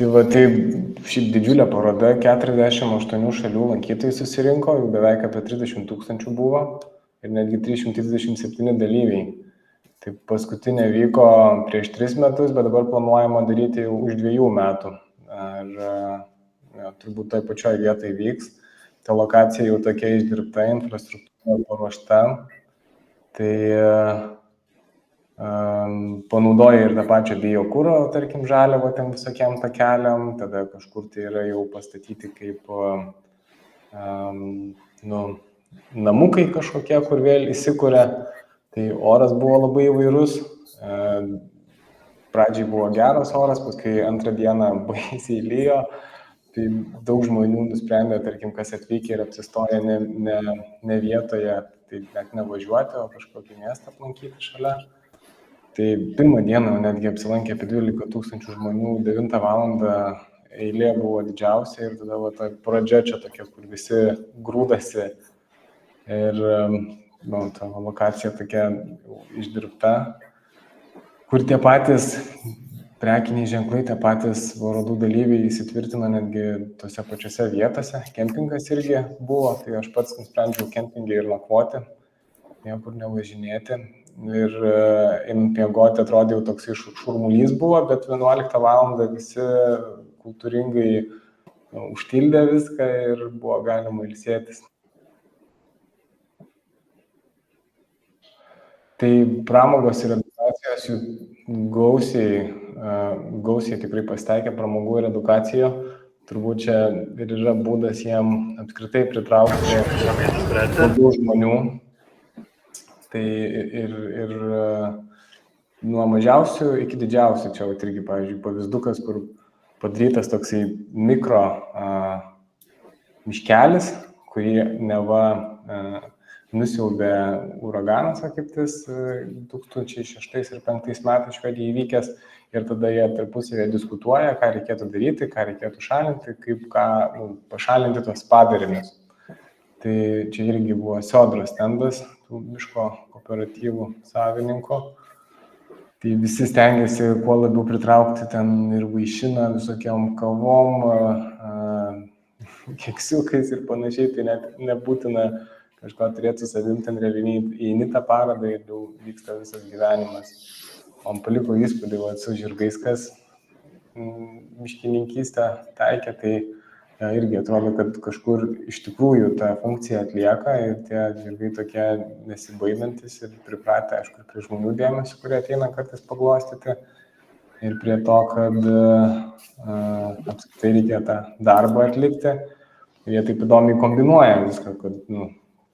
Tai va, tai šiaip didžiulė paroda, 48 šalių lankytojai susirinko, jau beveik apie 30 000 buvo ir netgi 337 dalyviai. Tai paskutinė vyko prieš 3 metus, bet dabar planuojama daryti jau už 2 metų. Ir turbūt toj pačioj vietai vyks. Ta lokacija jau tokia išdirbta, infrastruktūra paruošta. Tai panaudoja ir tą pačią biokuro, tarkim, žaliavą ten visokiam takeliam, tada kažkur tai yra jau pastatyti kaip namukai kažkokie, kur vėl įsikuria. Tai oras buvo labai įvairus. Pradžiai buvo geras oras, paskui antrą dieną baisiai lyjo. Tai daug žmonių nusprendė, tarkim, kas atvykę ir apsistoja ne vietoje, tai net nevažiuoti, o kažkokį miestą aplankyti šalia. Tai pirmą dieną netgi apsilankė apie 12 000 žmonių, 9 valandą eilė buvo didžiausia ir tada ta pradžia čia tokia, kur visi grūdasi ir ta lokacija tokia išdirbta, kur tie patys prekiniai ženklai, tie patys parodų dalyviai įsitvirtino netgi tose pačiose vietose. Kempingas irgi buvo, tai aš pats nusprendžiau kempingai ir nakvoti, niekur nevažinėti. Ir einant miegoti atrodė jau toks šurmulys buvo, bet 11 valandą visi kultūringai užtildė viską ir buvo galima ilsėtis. Tai pramogos ir edukacijos jų gausiai tikrai pasitaikė pramogų ir edukacijų. Turbūt čia ir yra būdas jiem apskritai pritraukti daugiau žmonių. Tai ir nuo mažiausių iki didžiausių, čia irgi, pavyzdžiui, pavyzdukas, kur padarytas toksai mikro miškelis, kurį neva nusiaubė uraganas, akiptis 2006 ir 2005 metais Švedijai įvykęs, ir tada jie tarpusavėje diskutuoja, ką reikėtų daryti, ką reikėtų šalinti, kaip pašalinti tos padarinius. Tai čia irgi buvo Sodros stendas, tų miško kooperatyvų savininkų. Tai visi stengiasi kuo labiau pritraukti ten ir vaišina visokiom kavom, keksiukais ir panašiai. Tai net nebūtina kažko turėti su savim, ten realiai įeini tą parodą ir jau vyksta visas gyvenimas. Man paliko įspūdį su žirgais, kas miškininkystę taikė, tai irgi atrodo, kad kažkur iš tikrųjų tą funkciją atlieka ir tie žirgai tokie nesibaidantis ir pripratę, aišku, prie žmonių dėmesio, kurie ateina kartais paglostyti ir prie to, kad apskritai reikia tą darbą atlikti. Ir jie taip įdomiai kombinuoja viską, kad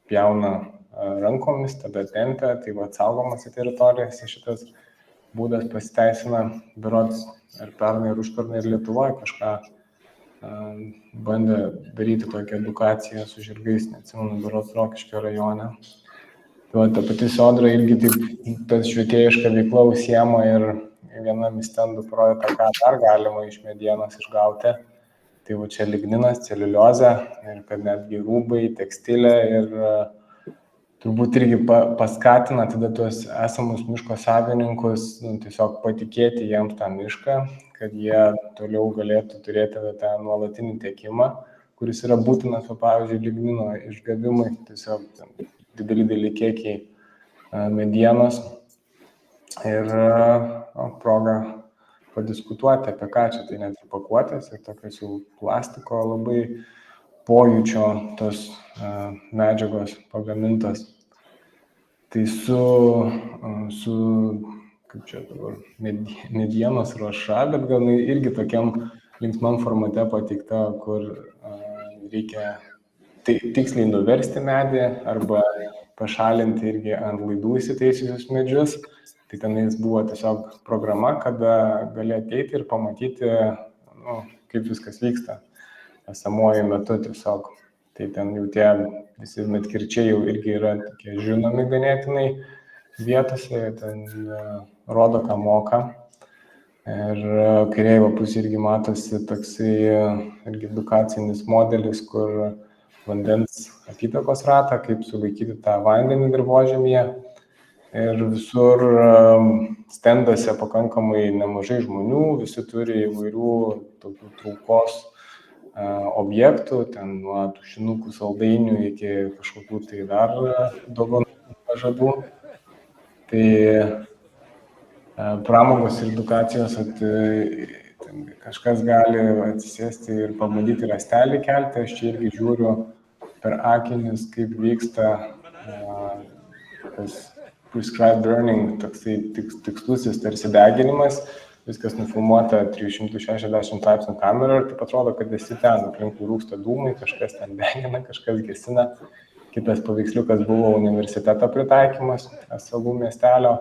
pjauna rankomis, tada tempia, tai saugomose teritorijose šitas būdas pasiteisina. Berods ir pernai, ir užpernai, ir Lietuvoje kažką bandė daryti tokią edukaciją su žirgais, neatsimenu, berods Rokiškio rajone. Tai ta pati Sodra irgi taip tas švietėjiška veikla užsiema ir vienam stendų projektą, ką dar galima iš medienos išgauti. Tai čia ligninas, celiuliozė ir kad netgi rūbai, tekstilė ir turbūt irgi paskatina tada tuos esamus miško savininkus tiesiog patikėti jiems tą mišką, kad jie toliau galėtų turėti tą nuolatinį tiekimą, kuris yra būtinas, pavyzdžiui, lignino išgavimui, tiesiog dideli kiekiai medienos. Ir proga padiskutuoti apie ką čia, tai net ir pakuotės ir tokios jau plastiko labai pojūčio tos medžiagos pagamintos. Tai su kaip čia dabar, medienos ruoša, bet gal irgi tokiam linksmam formate pateikta, kur reikia tiksliai nuversti medį arba pašalinti irgi ant laidų įsitaisiusius medžius. Tai tenais buvo tiesiog programa, kada gali ateiti ir pamatyti, kaip viskas vyksta esamuoju metu tiesiog. Tai ten jau tie visi medkirčiai jau irgi yra tokie žinomi ganėtinai vietose, ten rodo, ką moka. Ir kairėje pusėje irgi matosi toksai irgi edukacinis modelis, kur vandens apytakos ratą, kaip sulaikyti tą vandenį dirvožemyje. Ir visur stenduose pakankamai nemažai žmonių, visi turi įvairių tokių traukos objektų, ten nuo tušinukų saldainių iki kažkokių tai dar dovanų pažadų. Tai pramogos ir edukacijos, kažkas gali atsisėsti ir pabandyti rastelį kelti. Aš čia irgi žiūriu per akinius, kaip vyksta tas prescribed burning, toksai tikslusis tarsi deginimas. Viskas nufilmuota 360 laipsnių kamerą ir taip atrodo, kad esi ten, aplinkui rūksta dūmai, kažkas ten degina, kažkas gesina. Kitas paveiksliukas buvo universiteto pritaikymas, Salų miestelio.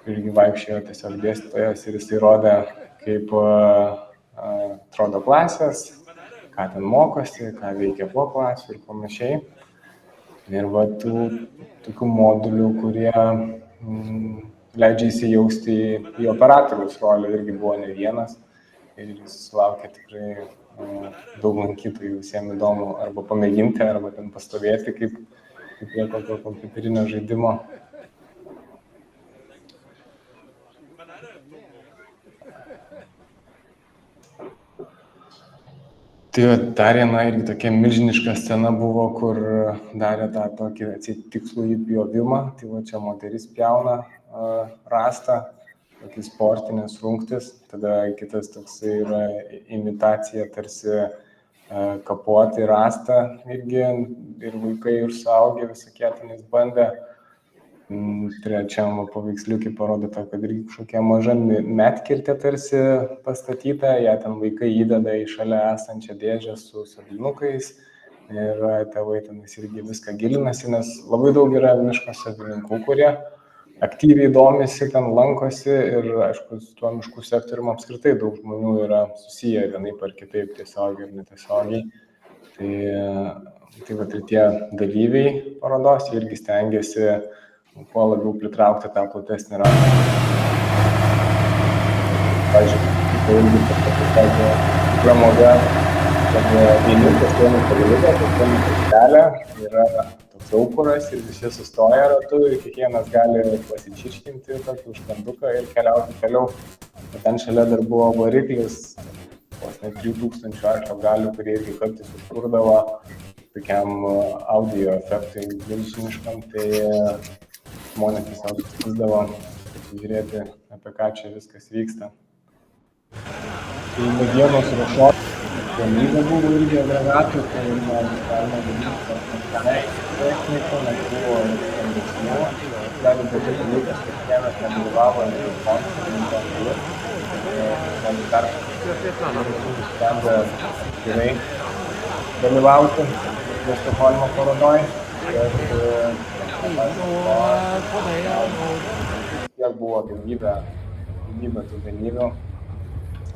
Irgi vaikščiojo tiesiog dėstytojas ir jisai rodė, kaip atrodo klasės, ką ten mokosi, ką veikia po klasių ir panašiai. Ir va tokių modulių, kurie leidžia įsijausti į operatoriaus rolę, irgi buvo ne vienas. Ir jis sulaukė tikrai daug lankytojų, visiems įdomu arba pamėginti, arba ten pastovėti kaip prie kokio kompiuterinio žaidimo. Tai dar viena irgi tokia milžiniška scena buvo, kur darė tą tokį tikslųjį pjovimą. Tai va čia moteris pjauna rastą, tokį sportinės rungtis. Tada kitas toksai yra imitacija, tarsi kapuoti rastą irgi. Ir vaikai ir suaugę visokie tenais bandė. Trečiam paveiksliukį parodo to, kad irgi kažkokia maža medkirtė tarsi pastatyta, ją ten vaikai įdeda į šalia esančią dėžę su sodinukais ir tėvai tenais irgi viską gilinasi, nes labai daug yra miško savininkų, kurie aktyviai domisi, ten lankosi ir aišku, su tuo miškų sektoriumi apskritai daug žmonių yra susiję vienaip ar kitaip, tiesiogiai ir netiesiogiai. Tai va, tie dalyviai parodos irgi stengiasi kuo labiau pritraukti tą platesnį ratą. Pavyzdžiui, tai irgi tokia pramoga, kad vieni pasiėmė pagaliuką, pasiėmė pastelę, yra toks aukuras ir visi sustoja ratu ir kiekvienas gali pasičirškinti tokį užkanduką ir keliauti toliau. Ten šalia dar buvo variklis, vos net 3000 arklio galių, kurie irgi kartais užkurdavo tokiam audio efektui milžiniškam, tai žmonės tiesiog susitikdavo pasižiūrėti, apie ką čia viskas vyksta. Tai medienos ruošos gamyba buvo irgi agregatų, tai galima daryti technikų, nes buvo stambesnių. Gali būti dalykas, kad vienas nedalyvavo ir konkursų, gali dar nusprendė gerai dalyvauti Stokholmo parodoj. Tiek buvo daugybė tų dalyvių.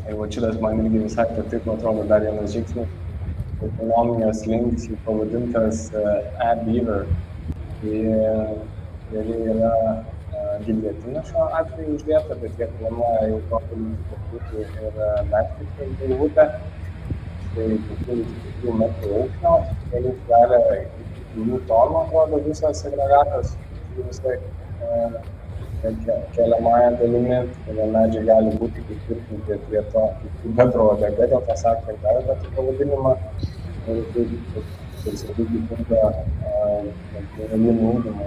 Ir va šitas man irgi visai patiko, atrodo, dar vienas žingsnis. Autonomijos links pavadintas A-Beaver. Tai yra giljotina šiuo atveju uždėta, bet jie planuoja jau tobulinti kaputį ir medkirtį galvutę. Tai 2 metrų aukščio, kuris gali 2 tonų, atrodo, visas agregatas, visai keliamąją dalimi, tada medžiai gali būti pritvirtinti prie to bendro odega, dėl to sakė, gavę tą pavadinimą. Ir tai sakyti, tinka gyvenimų ugdymą,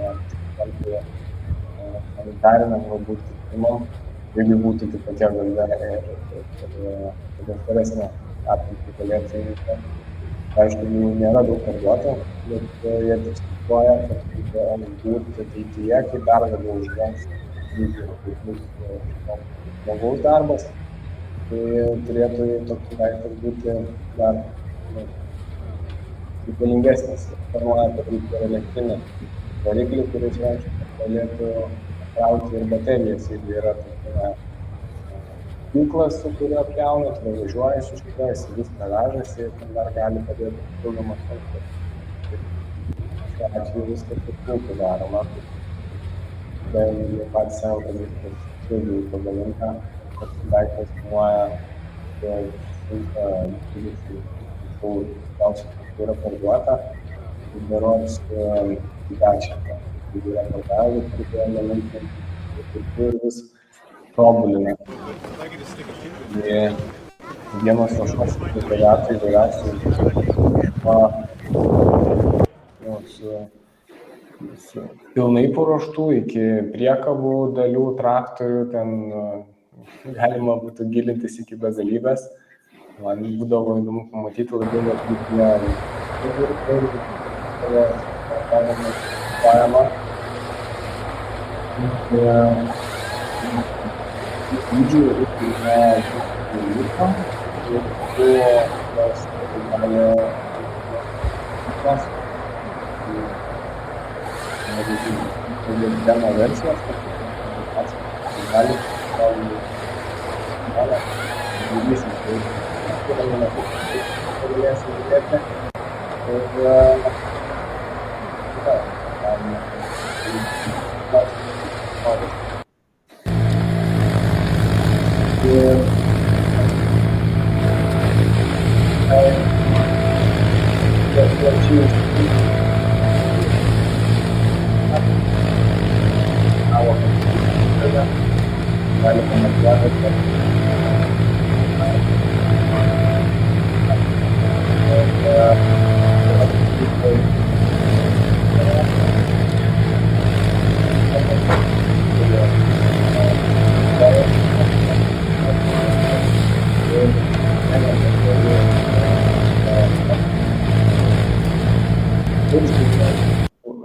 sanitariniam galbūt kirtimam, jeigu būtų kitokie galvė ir geresnė aplinkai galėtų įvykti. Aišku, jų nėra daug parduota, bet jie tikstuoja, kad reikia būti ateityje, kai dar labiau uždengs žmogaus darbas. Tai turėtų toks daiktas būti dar reikalingesnis. Planuoja padaryti ir elektrinį variklį, kuris galėtų krauti ir baterijas, jeigu yra tokia pjūklas, su kuriuo pjauna, tada važiuoja iš šitą, įsigis garažas ir dar gali padėti papildomas funkcijas. Šiuo atveju viskas pjūkų daroma. Tai jie patys savo, kad viskas irgi pagaminta, kad daiktas kainuoja apie 120 tūkstančių, yra parduota, tai berods 10. tai yra pardavimų, kurie gamintojai ir vis tobulina. Vienos ruošos agregatai įvairiausių su pilnai paruoštų iki priekabų dalių, traktorių, ten galima būtų gilintis iki begalybės. Man būdavo įdomu pamatyti labiau demo versijos, gali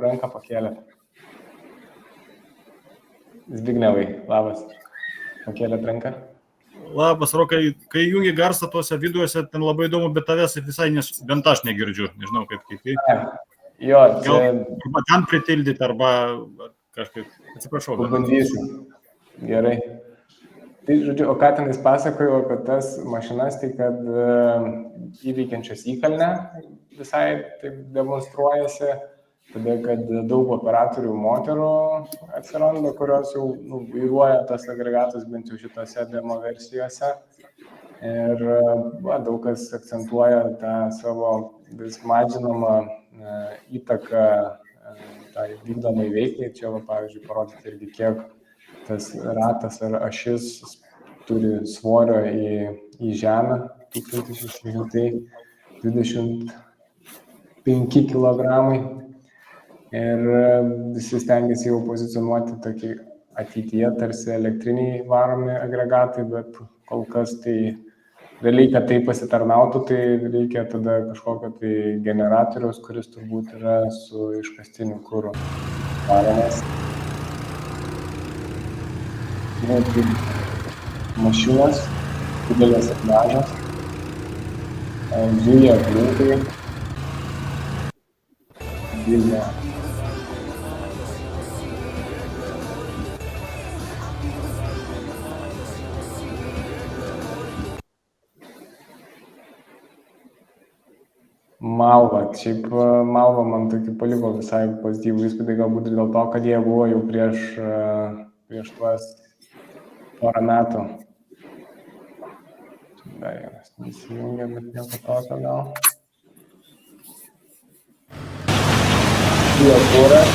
ranką pakėlė. Zbignevai, labas. Pakėlėt ranką? Labas, Rokai, kai jungi garsą tuose videoose, ten labai įdomu, bet tavęs visai, bent aš negirdžiu, nežinau kaip kiti. Jo, čia... Arba ten pritildyti, arba kažkaip, atsiprašau. Pabandysiu. Gerai. Tai, žodžiu, o ką tenais pasakoju apie tas mašinas, tai kad įveikiančios įkalnę visai taip demonstruojasi, tada, kad daug operatorių moterų atsiranda, kurios jau vairuoja tas agregatus bent jau šitose demo versijose. Ir daug kas akcentuoja tą savo vis mažinamą įtaką tai vykdomai veiklai. Čia, pavyzdžiui, parodyti irgi, kiek tas ratas ar ašis turi svorio į žemę, 1625 kilogramai. Ir visi stengiasi jau pozicionuoti tokį ateityje tarsi elektriniai varomi agregatai, bet kol kas tai realiai, kad tai pasitarnautų, tai reikia tada kažkokio tai generatoriaus, kuris turbūt yra su iškastiniu kuru varomas. Mašinos, didelės ir mažos, zuja aplinkui, vilnia. Malva. Šiaip Malva man tokį paliko visai pozityvų įspūdį, galbūt ir dėl to, kad jie buvo jau prieš tuos porą metų. Dar vienas nesijungia, bet nieko tokio gal. Biokūras.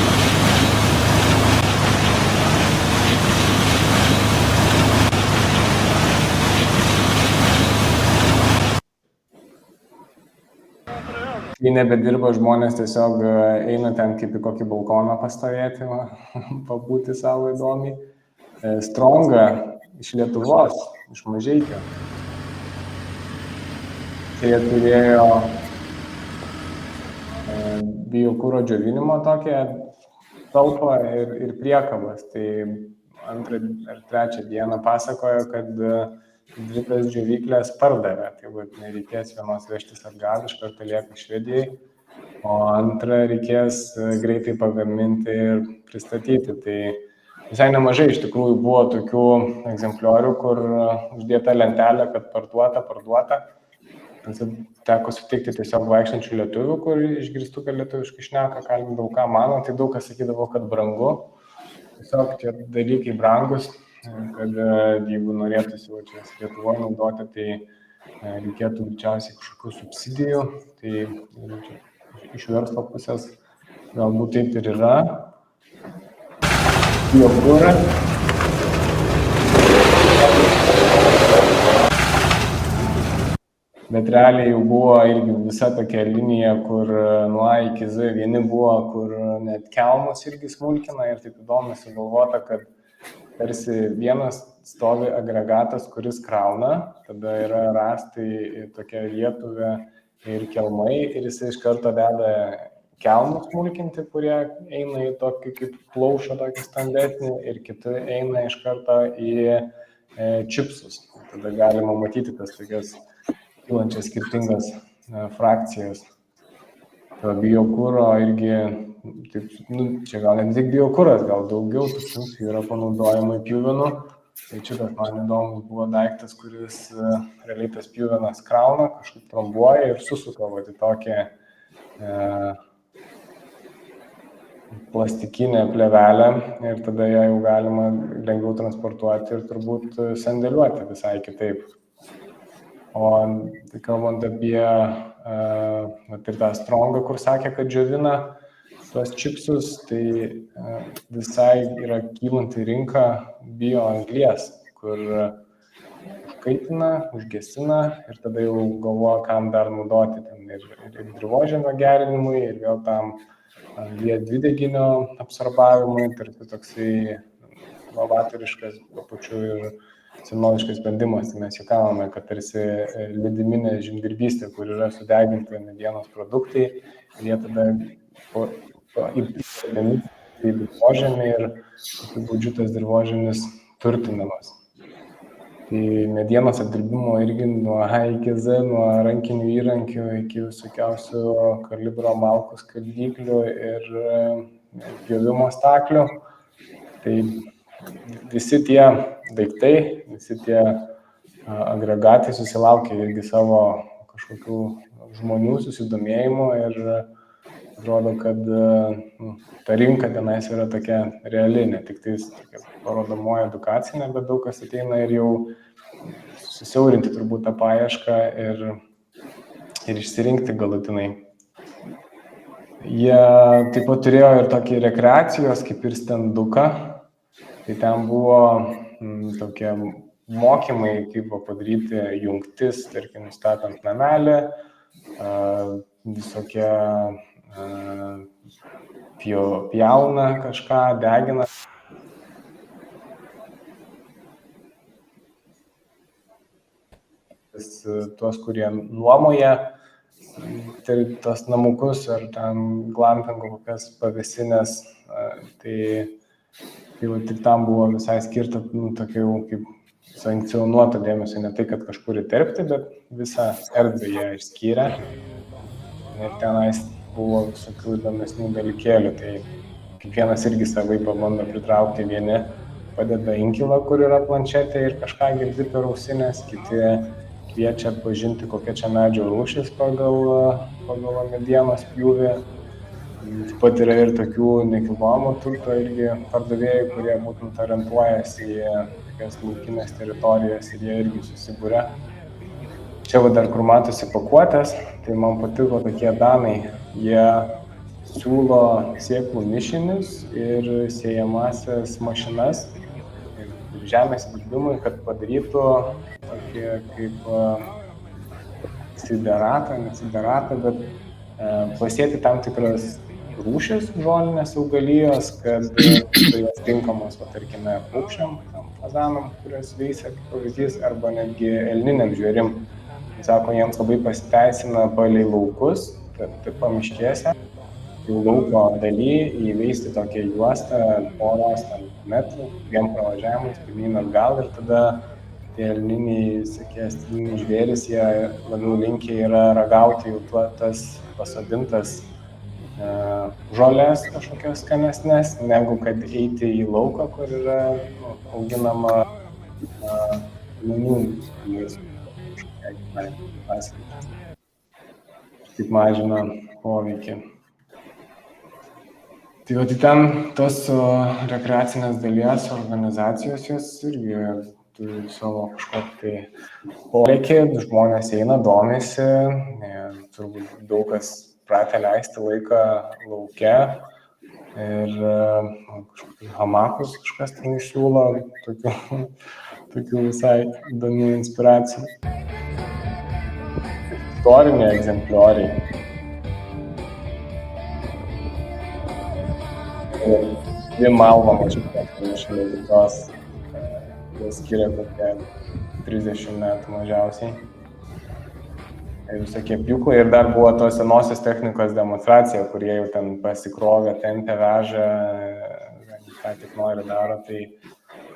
Kai nebedirba žmonės, tiesiog eina ten kaip į kokį balkoną pastovėti, pabūti savo įdomiai. Stronga iš Lietuvos, iš Mažeikio. Tai jie turėjo biokuro džiovinimo tokią talpą ir priekabas. Tai antrą ar trečią dieną pasakojo, kad dvi tas džiovyklės pardavė, tai nereikės vienos vežtis atgal, iš karto lieka Švedijai, o antrą reikės greitai pagaminti ir pristatyti. Tai visai nemažai iš tikrųjų buvo tokių egzempliorių, kur uždėta lentelė, kad parduota. Teko sutikti tiesiog vaikštančių lietuvių, kur išgirstu, kad lietuviškai šneka, kalbint daug ką mano, tai daug kas sakydavo, kad brangu. Tiesiog tie dalykai brangus, kad jeigu norėtųsi čia Lietuvoje naudoti, tai reikėtų greičiausiai kažkokių subsidijų. Tai iš verslo pusės galbūt taip ir yra. biokurą. Bet realiai jau buvo irgi visa tokia linija, kur nuo A iki Z vieni buvo, kur net kelmus irgi smulkina ir taip įdomu sugalvota, kad tarsi vienas stovi agregatas, kuris krauna, tada yra rąstai tokia lietuvė ir kelmai ir jisai iš karto deda kelmus smulkinti, kurie eina į tokį kaip plaušą, tokį stambesnį ir kiti eina iš karto į čipsus. Tada galima matyti tas tokias kylančias skirtingas frakcijas. Biokuro irgi, taip, čia gal ne tik biokuras, gal daugiau tų funkcijų yra panaudojama pjuvenų. Tai šitas man įdomus buvo daiktas, kuris realiai tas pjuvenas krauna, kažkaip trombuoja ir susuka į tokią plastikinę plėvelę ir tada ją jau galima lengviau transportuoti ir turbūt sandėliuoti visai kitaip. O tai kalbant apie ir tą strongą, kur sakė, kad džiovina tuos čipsus, tai visai yra kylanti rinka bioanglies, kur užkaitina, užgesina ir tada jau galvoja, kam dar naudoti ten ir dirvožemio gerinimui, ir vėl tam anglies dvideginio absorbavimui, tarsi toksai novatoriškas, tuo pačiu ir senoviškas sprendimas. Mes juokavome, kad tarsi lidiminė žemdirbystė, kur yra sudeginti medienos produktai, ir jie tada įpilami į dirvožemį ir tokiu būdžiu tas dirvožemis turtinamas. Tai medienos apdirbimo irgi nuo A iki Z, nuo rankinių įrankių iki visokiausių kalibro malkų skaldyklių ir pjovimo staklių. Tai visi tie daiktai, visi tie agregatai susilaukia irgi savo kažkokių žmonių susidomėjimo ir atrodo, kad ta rinka tenais yra tokia reali, ne tik tais tokia parodomoji edukacinė, bet daug kas ateina ir jau susiaurinti turbūt tą paiešką ir išsirinkti galutinai. Jie taip pat turėjo ir tokį rekreacijos kaip ir stenduką. Tai ten buvo tokie mokymai, kaip padaryti jungtis, tarkim, statant namelį, visokie pjauna kažką, degina. Tuos, kurie nuomoja tos namukus ar ten glampingo kokias pavėsinės, tai tik tam buvo visai skirta tokia jau kaip sankcionuota dėmesio, ne tai, kad kažkur įterpti, bet visą erdvę jie išskyrė. Ir tenais buvo visokių įdomesnių dalykėlių, tai kiekvienas irgi savai pabando pritraukti, vieni padeda inkilą, kur yra planšetė ir kažką girdi per ausinės, kiti kviečia pažinti, kokia čia medžio rūšis pagal medienos pjūvį. Taip pat yra ir tokių nekilnojamo turto irgi pardavėjų, kurie būtent orientuojasi į tokias laukinės teritorijas ir jie irgi susibūrė. Čia dar kur matosi pakuotės, tai man patiko tokie danai. Jie siūlo sėklų mišinius ir sėjamasias mašinas ir žemės dirbimui, kad padarytų tokį kaip nesideratą, bet pasėti tam tikras rūšis žolinės augalijos, kad jos tinkamos, tarkime, paukščiam, fazanam, kurios veisia kaip pavyzdys, arba netgi elniniam žvėrim. Sako, jiems labai pasiteisina palei laukus, taip pamiškėse, jau lauko daly įveisti tokią juostą, poros metrų, dviem pravažiavimais, pirmyn atgal, ir tada tie elniniai, stiliniai žvėris, jie labiau linkę yra ragauti jau tas pasodintas žolės kažkokios skanesnės, negu kad eiti į lauką, kur yra auginama žmonių kaip mažina poveikį. Tai ten tos rekreacinės dalies organizacijos, jos irgi turi savo kažkokį tai poreikį, žmonės eina, domisi, turbūt daug kas pratę leisti laiką lauke ir kažkokius hamakus kažkas ten išsiūlo, tokių visai įdomių inspiracijų. Istoriniai egzemplioriai. Dvi malva mažiukas, šalia kitos, jos skiria kokie 30 metų mažiausiai. Ir visokie pjūklai. Ir dar buvo tos senosios technikos demonstracija, kurie jau ten pasikrovė, tempė, veža, ką tik nori daro. Tai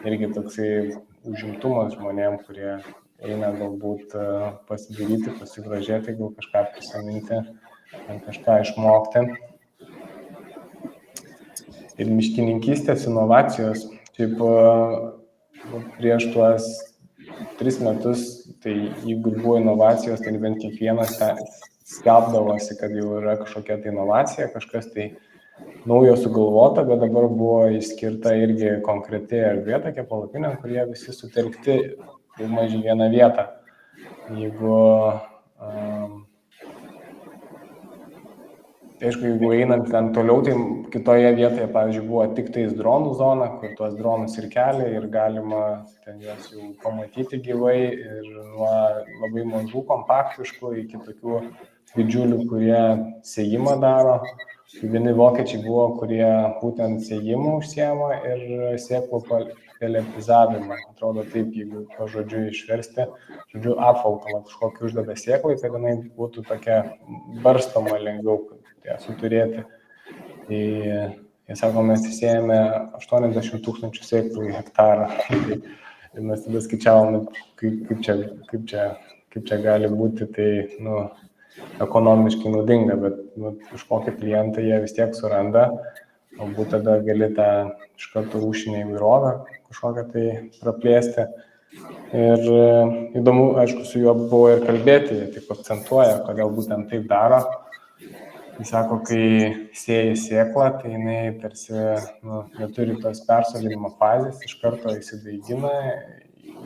irgi toksai užimtumas žmonėm, kurie eina galbūt pasidaryti, pasigrožėti, gal kažką prisiminti, kažką išmokti. Ir miškininkystės inovacijos. Šiaip prieš tuos 3 metus, tai jeigu buvo inovacijos, tai bent kiekvienas skelbdavosi, kad jau yra kažkokia tai inovacija, kažkas tai naujo sugalvota, bet dabar buvo išskirta irgi konkreti erdvė, tokia palapinė, kurie visi sutelkti maž į vieną vietą. Jeigu aišku, jeigu einant ten toliau, tai kitoje vietoje, pavyzdžiui, buvo tik tais dronų zona, kur tuos dronus ir kelia ir galima ten juos jau pamatyti gyvai ir nuo labai mažų kompaktiškų iki tokių didžiulių, kurie sėjimą daro. Vieni vokiečiai buvo, kurie būtent sėjimą užsiema ir sėklų peletizavimą. Atrodo taip, jeigu pažodžiu išversti, žodžiu apvalkalą kažkokį uždeda sėklai, kad jinai būtų tokia barstoma lengviau ją suturėti. Tai jie sako, mes įsėjame 80 000 sėklų į hektarą. Ir mes tada skaičiavome, kaip čia gali būti, tai ekonomiškai naudinga, bet už kokį klientą jie vis tiek suranda, galbūt tada gali tą iš karto rūšinę įvairovę kažkokią tai praplėsti. Ir įdomu, aišku, su juo buvo ir kalbėti, jie taip akcentuoja, kodėl būtent taip daro. Jis sako, kai sėji sėklą, tai jinai tarsi neturi tos persodinimo fazės, iš karto įsidaigina,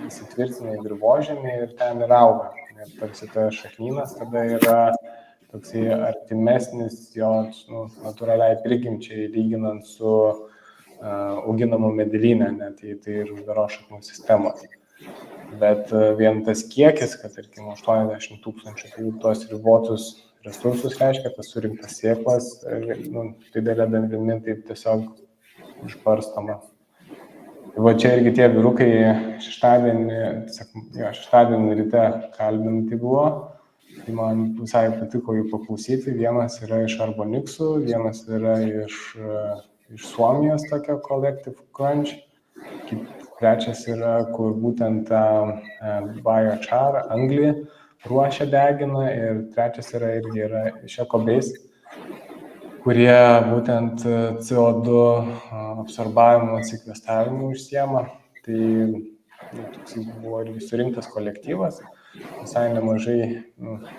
įsitvirtina į dirvožemį ir ten ir auga. Ir tarsi tas šaknynas tada yra toksai artimesnis jo natūraliai prigimčiai, lyginant su auginamu medelynė, tai ir uždaro šaknų sistemos. Bet vien tas kiekis, kad tarkim 80 000, tai tuos ribotus resursus reiškia, tas surinktas sėklas, didelė dalimi taip tiesiog išbarstoma. Va čia irgi tie vyrukai šeštadienį ryte kalbinti buvo, tai man visai patiko jų paklausyti. Vienas yra iš Arboniksų, vienas yra iš Suomijos tokio Collective Crunch, trečias yra, kur būtent biochar, anglį ruošia, degina, ir trečias irgi yra iš EcoBase, kurie būtent CO2 absorbavimo, atsikvestavimu užsiema. Tai toks buvo irgi surinktas kolektyvas, visai nemažai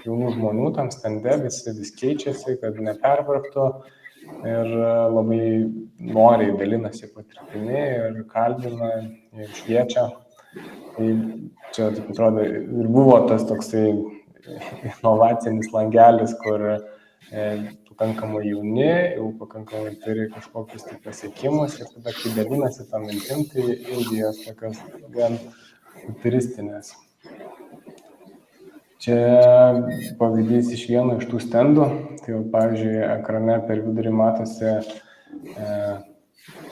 jaunų žmonių tam stende, visi vis keičiasi, kad nepervargtų ir labai noriai dalinasi patirtimi ir kalbina ir šviečia. Tai čia, taip atrodo, ir buvo tas toksai inovacinis langelis, kur pakankamai jauni, jau pakankamai turi kažkokius tai pasiekimus ir tada, kai dalinasi tą mintim, tai irgi jos tokios gan futuristinės. Čia pavyzdys iš vieno iš tų stendų, tai pavyzdžiui, ekrane per vidurį matosi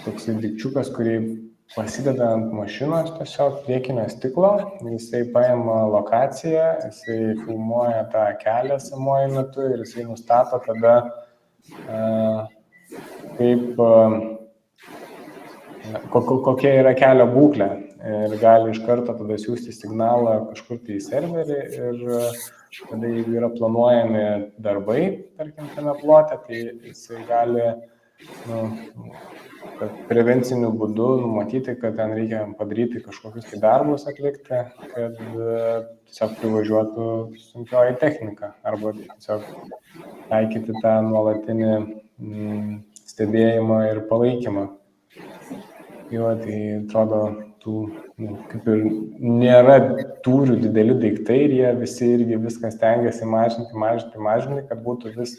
toksai dikčiukas, kurį pasideda ant mašinos tiesiog priekinio stiklo, jisai paima lokaciją, jisai filmuoja tą kelią esamuoju metu ir jisai nustato tada, kokia yra kelio būklė, ir gali iš karto tada siųsti signalą kažkur tai į serverį, ir tada jeigu yra planuojami darbai, tarkim, tame plote, tai jisai gali prevenciniu būdu numatyti, kad ten reikia padaryti kažkokius tai darbus atlikti, kad tiesiog privažiuotų sunkioji technika, arba tiesiog taikyti tą nuolatinį stebėjimą ir palaikymą. Tai atrodo, kaip ir nėra tūrių dideli daiktai ir jie visi irgi viską stengiasi mažinti, kad būtų vis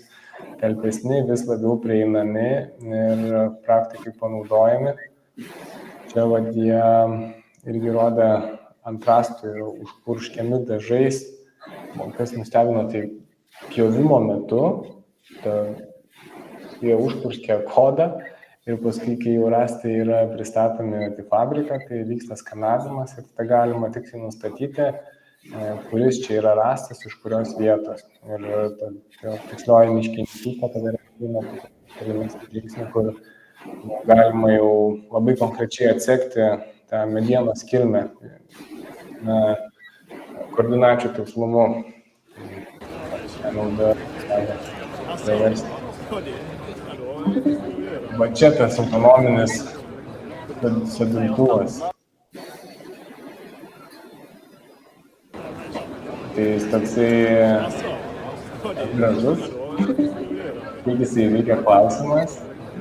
talpesni, vis labiau prieinami ir praktikai panaudojami. Čia jie irgi rodė ant rąstų ir užpurškiami dažais. Kas nustebino, tai pjovimo metu jie užpurškia kodą ir paskui, kai jau rąstai yra pristatomi į fabriką, tai vyksta skanavimas ir tada galima tiksliai nustatyti, kuris čia yra rąstas, iš kurios vietos. Ir tikslioji miškininkystė tada yra žingsnį, kur galima jau labai konkrečiai atsekti tą medienos kilmę koordinačių tikslumu. Va čia tas autonominis sodintuvas. Tai jis toksai gražus. Kiek jisai veikia klausimas,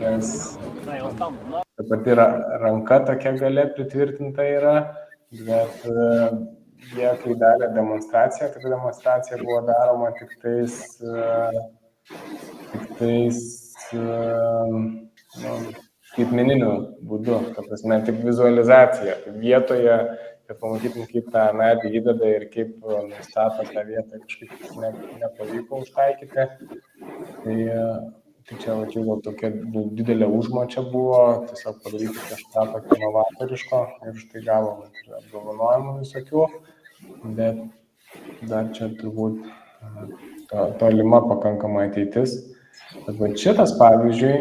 nes ta pati ranka tokia gale pritvirtinta yra, bet jie, kai darė demonstraciją, tai demonstracija buvo daroma tik tais skaitmeniniu būdu, ta prasme, tik vizualizacija. Vietoje, kad pamatytum, kaip tą medį įdeda ir kaip nustato tą vietą, kažkaip nepavyko užtaikyti. Tai čia gal tokia didelė užmačia buvo, tiesiog padaryti kažką tokio novatoriško ir štai gavom apdovanojimų visokių, bet dar čia turbūt tolima pakankama ateitis. Bet šitas, pavyzdžiui,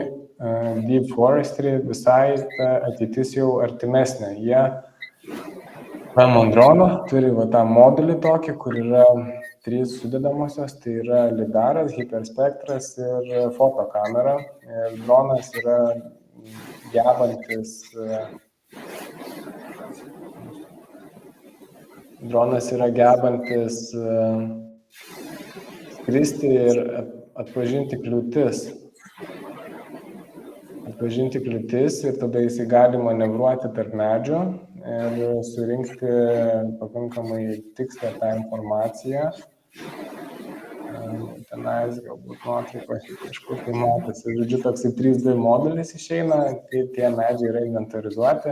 Deep Forestry, visai ta ateitis jau artimesnė. Jie Mondrono turi tą modulį tokį, kur yra 3 sudedamosios, tai yra lidaras, hiperspektras ir fotokamera. Ir dronas yra gebantis skristi ir atpažinti kliūtis. Ir tada jisai gali manevruoti tarp medžių ir surinkti pakankamai tikslę tą informaciją. Tenais galbūt nuotraukos kažkur tai matosi. Žodžiu, toksai 3D modelis išeina, tai tie medžiai yra inventarizuoti.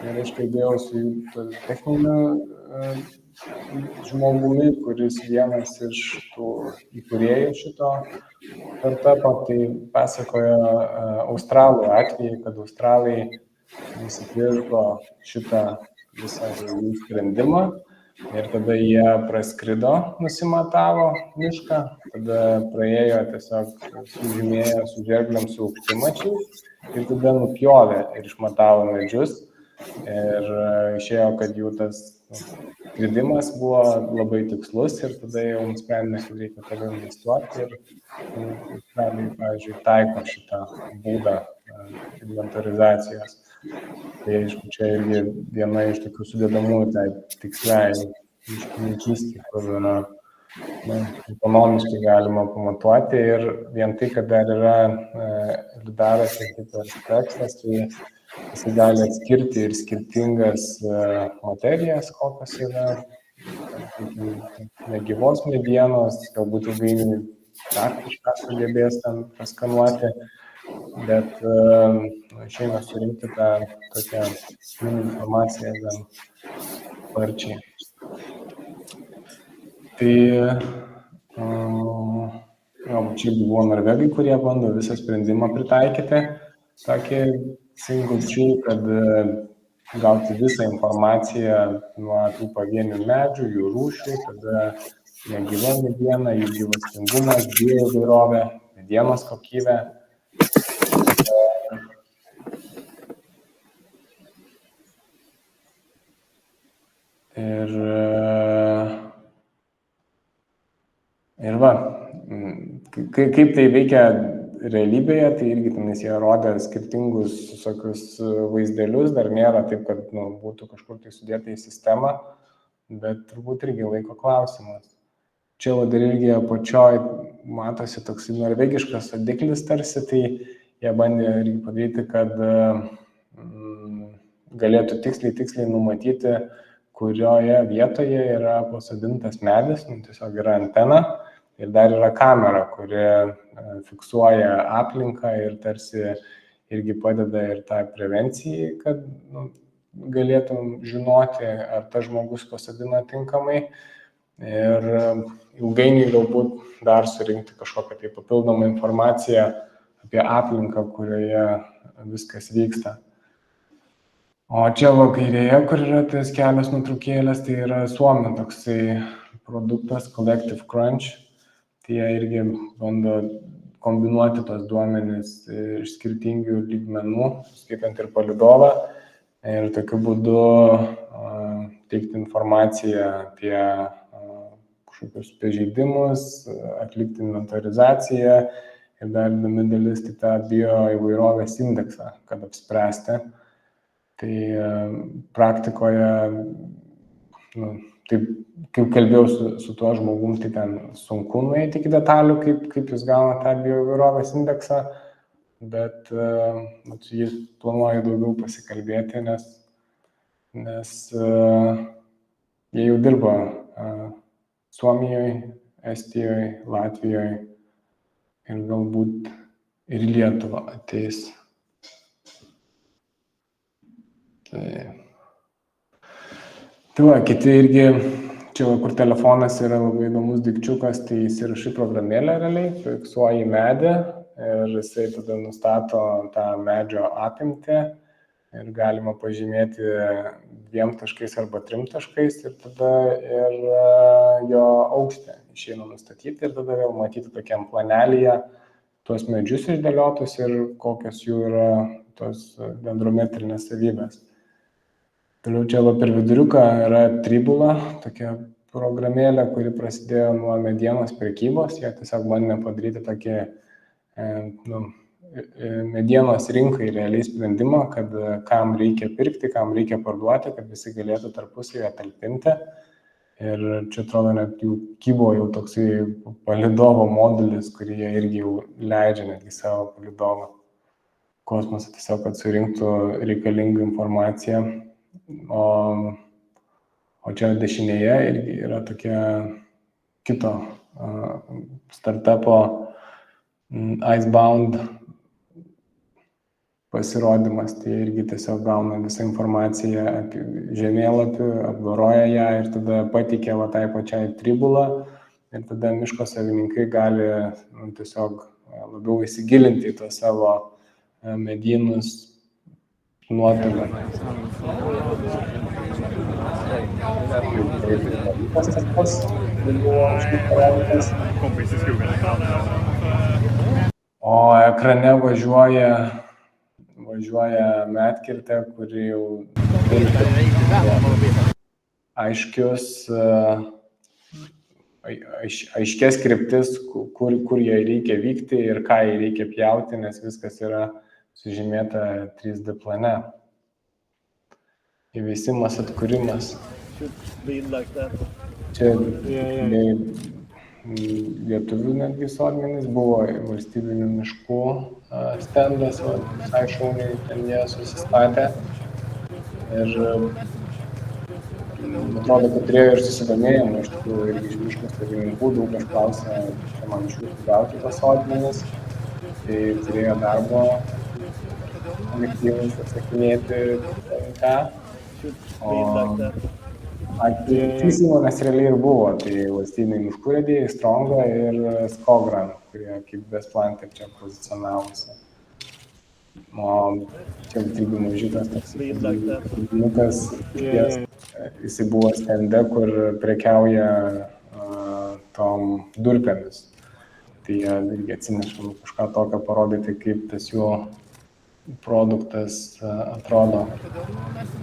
Ir aš kalbėjau su jų techniniu žmogumi, kuris vienas iš tų įkūrėjų šito startupo, tai pasakojo australų atvejį, kad australai nusipirko šitą visą jų sprendimą ir tada jie praskrido, nusimatavo mišką, tada praėjo tiesiog sužymėjo su žergliam su aukštimačiais ir tada nupjovė ir išmatavo medžius ir išėjo, kad jų tas skridimas buvo labai tikslus ir tada jau nusprendė, kad reikia toliau investuoti ir pavyzdžiui, taiko šitą būdą inventarizacijos. Tai, aišku, čia irgi viena iš tokių sudedamųjų tai tiksliai miškininkystė, kur ekonomiškai galima pamatuoti ir vien tai, kad dar yra lidaras ir hiperspektras, tai jisai gali atskirti ir skirtingas materijas, kokios yra negyvos medienos, galbūt ilgainiui dar kažką sugebės ten paskanuoti, bet išeina surinkti tą tokią informaciją gan sparčiai. Tai čia buvo norvegai, kurie bando visą sprendimą pritaikyti, tokį single tree, kad gauti visą informaciją nuo tų pavienių medžių, jų rūšių, tada negyva mediena, jų gyvastingumas, bioįvairovė, medienos kokybė. Ir va, kaip tai veikia realybėje, tai irgi tenais jie rodė skirtingus visokius vaizdelius, dar nėra taip, kad būtų kažkur tai sudėta į sistemą, bet turbūt irgi laiko klausimas. Čia dar irgi apačioj matosi toks norvegiškas rodiklis tarsi, tai jie bandė irgi padaryti, kad galėtų tiksliai numatyti, kurioje vietoje yra pasodintas medis, tiesiog yra antena Ir dar yra kamera, kuri fiksuoja aplinką ir tarsi irgi padeda ir tą prevencijai, kad galėtum žinoti, ar tas žmogus pasodina tinkamai. Ir ilgainiui galbūt dar surinkti kažkokią tai papildomą informaciją apie aplinką, kurioje viskas vyksta. O čia va kairėje, kur yra tas kelios nuotraukėlės, tai yra Suomio toksai produktas Collective Crunch. Tai jie irgi bando kombinuoti tos duomenis iš skirtingų lygmenų, skaitant ir palydovą, ir tokiu būdu teikti informaciją apie kažkokius pažeidimus, atlikti inventorizaciją ir dar įdomi dalis tai tą bioįvairovės indeksą, kad apspręsti. Tai praktikoje, taip, kaip kalbėjau su tuo žmogum, tai ten sunku nueiti iki detalių, kaip jis gauna tą bioįvairovės indeksą, bet jis planuoja daugiau pasikalbėti, nes jie jau dirba Suomijoje, Estijoje, Latvijoje ir galbūt ir Lietuva ateis. Tai va, kiti irgi, čia kur telefonas yra labai įdomus daikčiukas, tai jis įrašai programėlę realiai, fiksuoji medį ir jisai tada nustato tą medžio apimtį ir galima pažymėti 2 taškais arba 3 taškais ir tada ir jo aukštį išeina nustatyti ir tada vėl matyti tokiam planelyje tuos medžius išdėliotus ir kokios jų yra tos dendrometrinės savybės. Toliau čia per viduriuką yra Tribula, tokia programėlė, kuri prasidėjo nuo medienos prekybos. Jie tiesiog bandė padaryti tokį medienos rinkai realiai sprendimą, kad kam reikia pirkti, kam reikia parduoti, kad visi galėtų tarpusavėje talpinti. Ir čia atrodo net jų kybo jau toksai palydovo modulis, kurį jie irgi jau leidžia netgi savo palydovą kosmosą, tiesiog kad surinktų reikalingą informaciją. O čia dešinėje irgi yra tokia kito startupo Icebound pasirodymas, tai irgi tiesiog gauna visą informaciją apie žemėlapį, apdoroja ją ir tada pateikia tai pačiai Tribula ir tada miško savininkai gali tiesiog labiau įsigilinti į tos savo medynus nuotoliu. O ekrane važiuoja medkirtė, kuri jau aiškės kryptis, kur jai reikia vykti ir ką jai reikia pjauti, nes viskas yra sužymėta 3D plane. Įveisimas, atkūrimas. Čia lietuvių netgi sodmenis buvo valstybinių miškų stendas, visai šauniai ten jie susistatė. Ir atrodo, kad turėjo ir susidomėjimą, iš tikrųjų, irgi iš miškų savininkų, daug aš klausė, čia man iš jūsų gauti tas sodmenis, tai turėjo darbo kolektyvus atsakinėti ką. Trys įmonės realiai ir buvo, tai valstybiniai miškų urėdijai, Stronga ir Skogran, kurie kaip Bestplanter čia pozicionavosi. O čia irgi mažiukas toks kūrinukas, jisai buvo stende, kur prekiauja tom durpėmis. Tai jie irgi atsineša kažką tokio parodyti, kaip tas jų produktas atrodo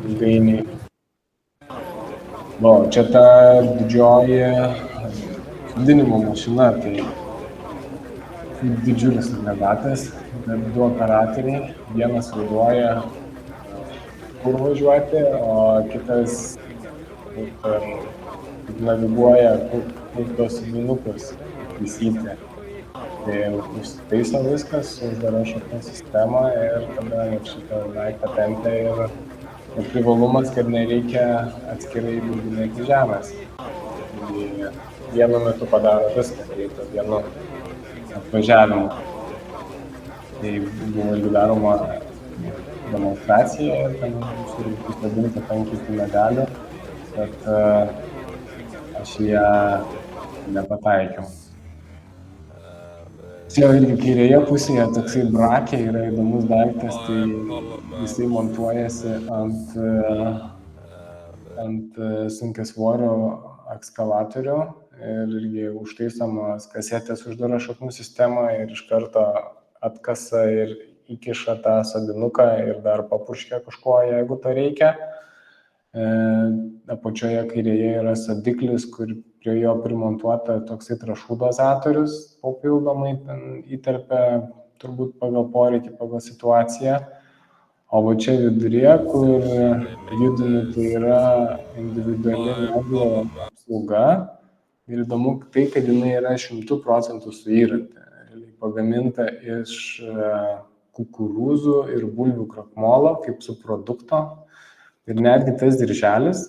ilgainiui. Čia ta didžioji sodinimo mašina, tai didžiulis agregatas, bet 2 operatoriai, vienas vairuoja kur važiuoti, o kitas naviguoja, kur tos sodinukus taisyti. Tai užsitaiso viskas, uždara šakų sistema ir tada šitą daiktą tempia ir privalumas, kad nereikia atskirai įbūdinėti žemės. vienu metu padaro viską, reikia vienu atvažiavimu. Tai buvo irgi daroma demonstracija ir ten susidinta tankiai tų medalių, bet aš ją nepataikiau. Čia irgi kairėje pusėje toksai brakė yra įdomus daiktas, tai jisai montuojasi ant sunkiasvorio ekskavatorių ir irgi užtaisomos kasetės uždaro šaknų sistemą ir iš karto atkasa ir įkiša tą sodinuką ir dar papurškia kažko, jeigu to reikia. Apačioje kairėje yra sodiklis, kur prie jo primontuota toksai trąšų dozatorius, papildomai ten įterpia turbūt pagal poreikį, pagal situaciją. O va čia viduryje, kur judinu, tai yra individuali medžio apsauga. Ir įdomu tai, kad jinai yra 100% suyranti. Pagaminta iš kukurūzų ir bulvių krakmolo kaip subprodukto. Ir netgi tas dirželis,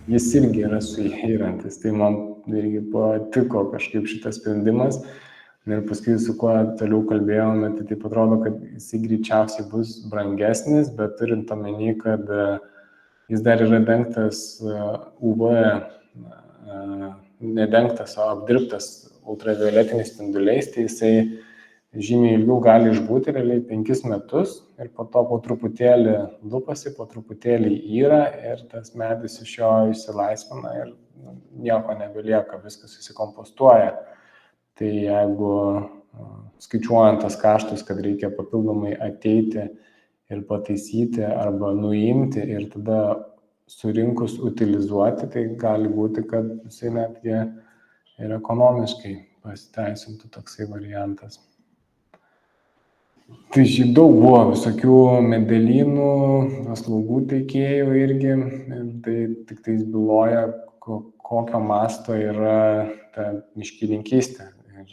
jis irgi yra suyrantis. Tai man irgi patiko kažkaip šitas sprendimas. Ir paskui su kuo toliau kalbėjome, tai taip atrodo, kad jisai greičiausiai bus brangesnis, bet turint omeny, kad jis dar yra dengtas UV, nedengtas, o apdirbtas ultravioletiniais spinduliais, tai jisai žymiai ilgiau gali išbūti, realiai 5 metus, ir po to po truputėlį lupasi, po truputėlį yra ir tas medis iš jo išsilaisvina ir nieko nebelieka, viskas susikompostuoja. Tai jeigu skaičiuojant tas kaštus, kad reikia papildomai ateiti ir pataisyti arba nuimti ir tada surinkus utilizuoti, tai gali būti, kad jisai netgi ir ekonomiškai pasiteisintų toksai variantas. Tai šiaip daug buvo visokių medelynų, paslaugų teikėjų irgi, ir tai tik tais byloja, kokio masto yra ta miškininkystė ir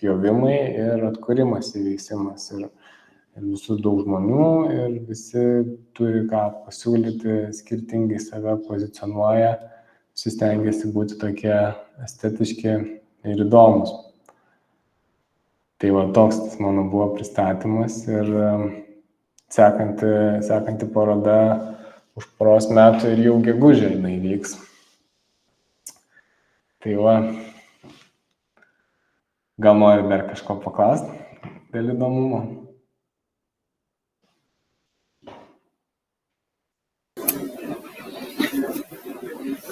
pjovimai ir atkūrimas, įveisimas. Ir visur daug žmonių ir visi turi ką pasiūlyti, skirtingai save pozicionuoja, stengiasi būti tokie estetiški ir įdomus. Tai va, toks mano buvo pristatymas ir sekanti paroda už poros metų ir jau gegužę jinai vyks. Tai va, gal nori dar kažko paklausti dėl įdomumo?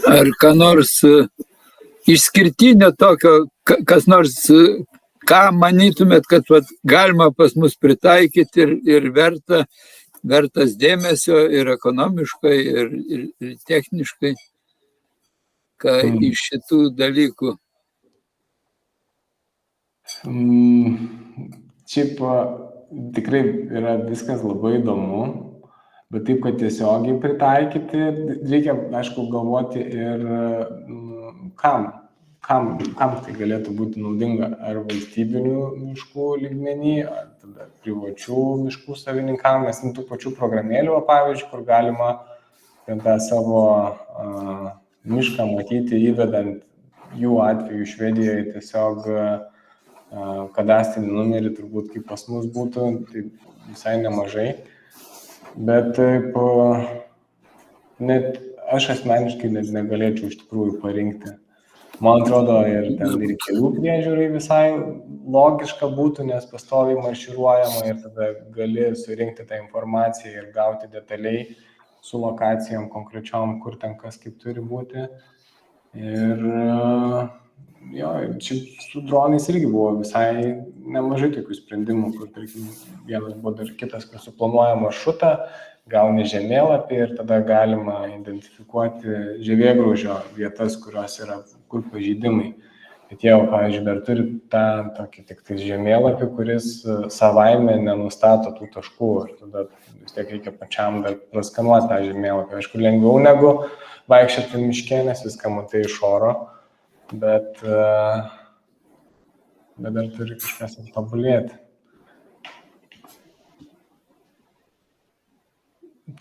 Ar ką nors išskirtinio tokio, kas nors, ką manytumėt, kad galima pas mus pritaikyti ir vertas dėmesio ir ekonomiškai, ir techniškai, ką iš šitų dalykų? Šiaip tikrai yra viskas labai įdomu, bet taip, kad tiesiogiai pritaikyti, reikia, aišku, galvoti ir kam tai galėtų būti naudinga, ar valstybinių miškų lygmenį, ar tada privačių miškų savininkam, nes tų pačių programėlių, pavyzdžiui, kur galima tą savo mišką matyti, įvedant jų atveju Švedijoje tiesiog kadastrinį numerį, turbūt kaip pas mus būtų, tai visai nemažai. Bet taip, net aš asmeniškai net negalėčiau iš tikrųjų parinkti. Man atrodo, ir kelių priežiūrai visai logiška būtų, nes pastoviai marširuojama ir tada gali surinkti tą informaciją ir gauti detaliai su lokacijom konkrečiom, kur ten kas kaip turi būti. Ir jo, čia su dronais irgi buvo visai nemažai tokių sprendimų, kur, tarkim, vienas buvo dar kitas, kur suplanuoja maršrutą, gauni žemėlapį ir tada galima identifikuoti žievėgraužio vietas, kurios yra, kur pažeidimai. Bet jie, pavyzdžiui, dar turi tą tokį tik tai žemėlapį, kuris savaime nenustato tų taškų ir tada vis tiek reikia pačiam dar praskanuoti tą žemėlapį. Aišku, lengviau negu vaikščioti miške, nes viską matai iš oro, bet dar turi kažkas tobulėti.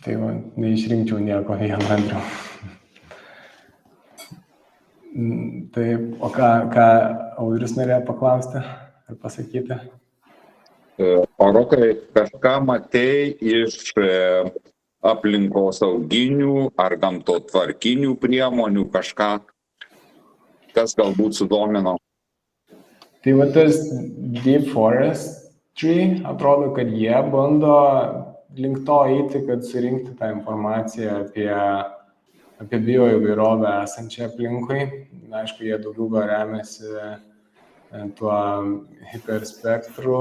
Tai va, neišrinkčiau nieko vieno, Andriau. Taip, o ką Audrius norėjo paklausti ar pasakyti? O Rokai, kažką matei iš aplinkosauginių ar gamtotvarkinių priemonių, kažką, kas galbūt sudomino? Tai va tas Deep Forestry, atrodo, kad jie bando link to eiti, kad surinkti tą informaciją apie bioįvairovę esančią aplinkui. Na, aišku, jie daugiau gal remiasi tuo hiperspektru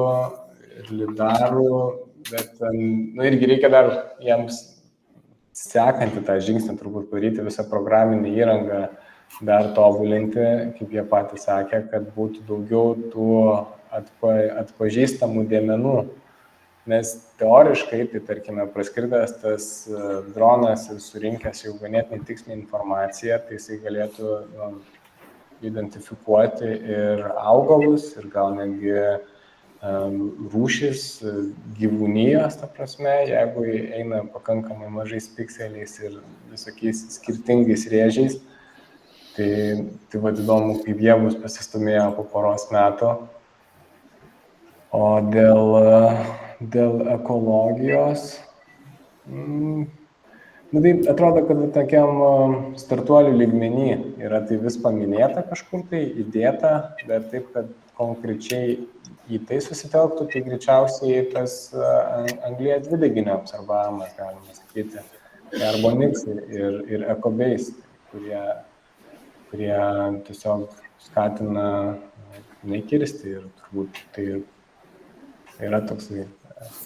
ir lidaru, bet irgi reikia dar jiems sekantį tą žingsnį turbūt padaryti visą programinę įrangą, dar tobulinti, kaip jie patys sakė, kad būtų daugiau tų atpažįstamų dėmenų. Nes teoriškai, tai tarkime, praskridęs tas dronas ir surinkęs jau ganėtinai tikslią informaciją, tai jisai galėtų identifikuoti ir augalus, ir gal netgi rūšis, gyvūnijos, ta prasme, jeigu eina pakankamai mažais pikseliais ir visokiais skirtingais rėžiais. Tai vad įdomu, kaip jie bus pasistumėję po poros metų. O dėl ekologijos, tai atrodo, kad tokiam startuolių lygmenį yra tai vis paminėta kažkur tai, įdėta, bet taip, kad konkrečiai į tai susitelktų, tai greičiausiai tas anglies dvideginio absorbavimas, galima sakyti, Carbonix ir EcoBase, kurie tiesiog skatina nekirsti ir turbūt tai yra toksai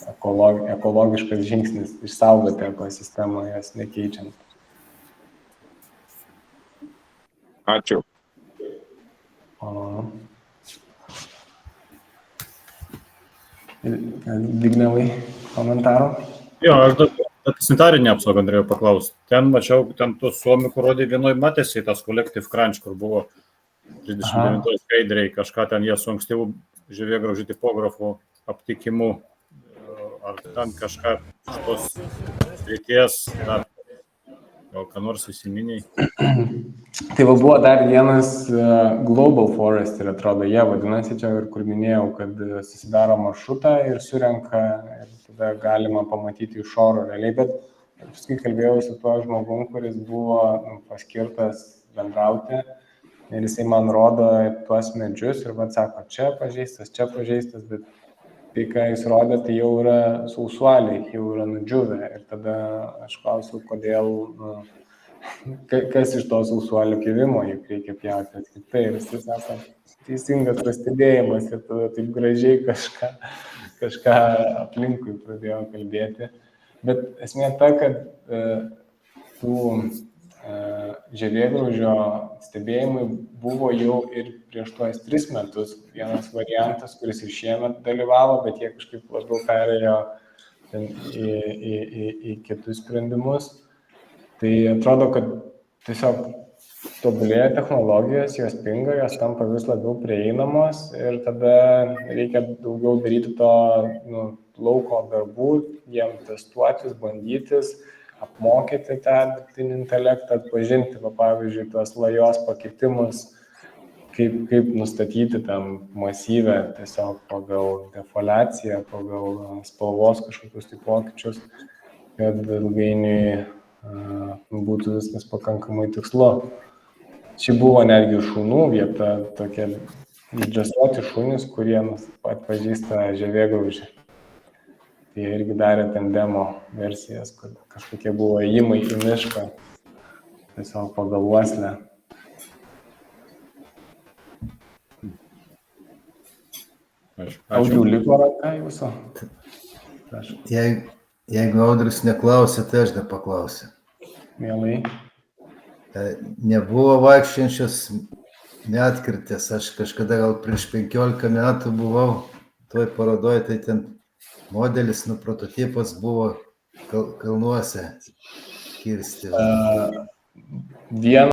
ekologiškas žingsnis išsaugoti ekosistemą, jas nekeičiant. Ačiū. Vignevai, komentaro? Jo, aš dar sanitarinę apsaugą norėjau paklausti. Ten mačiau, ten tų suomių, kur rodė vienoj matėsi tas Collective Crunch, kur buvo 39 skaidriai, kažką ten jie su ankstyvų žievėgraužių tipografų aptikimu. Ar ten kažką iš tos srities, gal ką nors įsiminiai? Tai buvo dar vienas Global Forestry, atrodo, jie vadinasi čia, kur minėjau, kad susidaro maršrutą ir surenka, ir tada galima pamatyti iš oro realiai, bet paskui kalbėjau su tuo žmogum, kuris buvo paskirtas bendrauti ir jisai man rodo tuos medžius ir sako, čia pažeistas, bet tai, ką jis rodė, tai jau yra sausuoliai, jau yra nudžiūvę ir tada aš klausiau, kodėl kas iš to sausuolių kėvimo, juk reikia pjauti atskirtai. Ir jis sako, teisingas pastebėjimas ir tada taip gražiai kažką aplinkui pradėjo kalbėti. Bet esmė ta, kad tų žievėgraužio stebėjimai buvo jau ir prieš tuos 3 metus. Vienas variantas, kuris ir šiemet dalyvavo, bet jie kažkaip labiau perėjo į kitus sprendimus. Tai atrodo, kad tiesiog tobulėja technologijos, jos pinga, jos tampa vis labiau prieinamos ir tada reikia daugiau daryti to lauko darbų, jiem testuotis, bandytis, apmokyti tą dirbtinį intelektą, atpažinti, pavyzdžiui, tuos lajos pakitimus, kaip nustatyti tam masyvę tiesiog pagal defoliaciją, pagal spalvos kažkokius tai pokyčius, kad ilgainiui būtų viskas pakankamai tikslu. Čia buvo netgi šunų vieta, tokie išdresuoti šunys, kurie atpažįsta žievėgraužį. Tai jie irgi darė ten demo versijas, kad kažkokie buvo ėjimai į mišką, tiesiog pagal uoslę. Audriau, liko ranka jūsų? Jeigu Audrius neklausė, tai aš dar paklausiu. Mielai. Nebuvo vaikščiančios medkirtės, aš kažkada gal prieš 15 metų buvau toj parodoje, tai ten modelis, prototipas buvo kalnuose kirsti.